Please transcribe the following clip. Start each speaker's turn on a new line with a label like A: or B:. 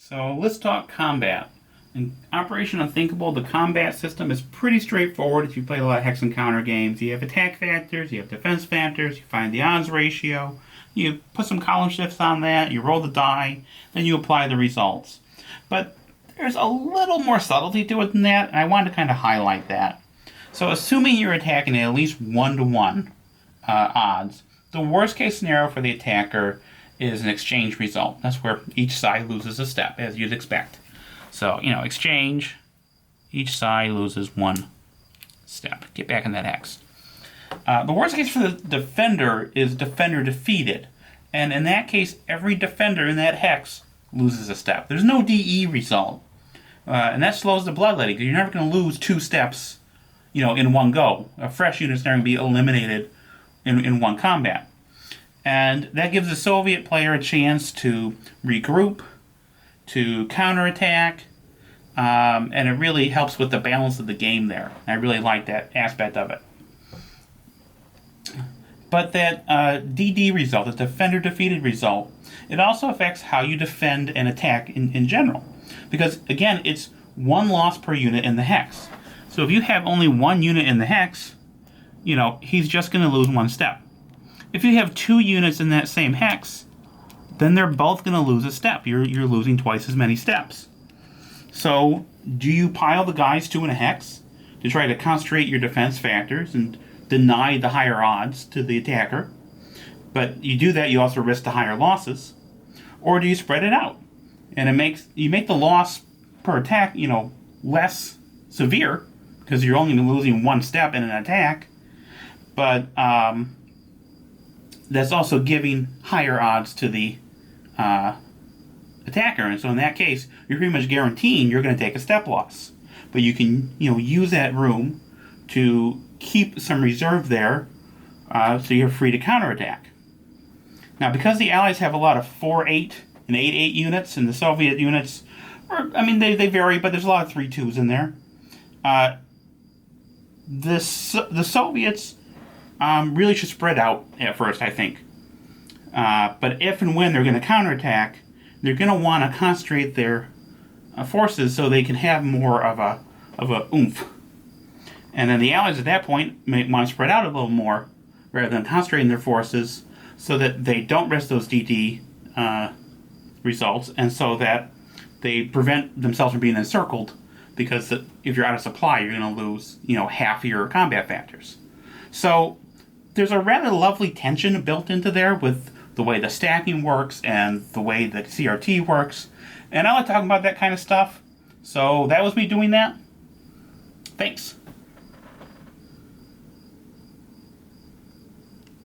A: So let's talk combat. In Operation Unthinkable, the combat system is pretty straightforward if you played a lot of hex and counter games. You have attack factors, you have defense factors, you find the odds ratio, you put some column shifts on that, you roll the die, then you apply the results. But there's a little more subtlety to it than that, and I wanted to kind of highlight that. So assuming you're attacking at least 1-to-1 odds, the worst case scenario for the attacker is an exchange result. That's where each side loses a step, as you'd expect. So, exchange, each side loses one step. Get back in that hex. The worst case for the defender is defender defeated. And in that case, every defender in that hex loses a step. There's no DE result. And that slows the bloodletting, because you're never going to lose 2 steps, in one go. A fresh unit's never going to be eliminated in one combat. And that gives the Soviet player a chance to regroup, to counterattack, and it really helps with the balance of the game there. I really like that aspect of it. But that DD result, the defender defeated result, it also affects how you defend and attack in general. Because, again, it's 1 loss per unit in the hex. So if you have only 1 unit in the hex, he's just going to lose 1 step. If you have 2 units in that same hex, then they're both going to lose a step. You're losing twice as many steps. So, do you pile the guys 2 in a hex to try to concentrate your defense factors and deny the higher odds to the attacker? But you do that, you also risk the higher losses. Or do you spread it out? And you make the loss per attack, less severe, because you're only losing 1 step in an attack. But that's also giving higher odds to the attacker, and so in that case, you're pretty much guaranteeing you're going to take a step loss. But you can, use that room to keep some reserve there, so you're free to counterattack. Now, because the Allies have a lot of 4-8 and 8-8 units, and the Soviet units, they vary, but there's a lot of 3-2s in there. The Soviets really should spread out at first, I think. But if and when they're going to counterattack, they're going to want to concentrate their forces so they can have more of a oomph. And then the Allies at that point may want to spread out a little more rather than concentrating their forces so that they don't risk those DD results, and so that they prevent themselves from being encircled, because if you're out of supply, you're going to lose, half your combat factors. So there's a rather lovely tension built into there with the way the stacking works and the way the CRT works. And I like talking about that kind of stuff. So that was me doing that. Thanks.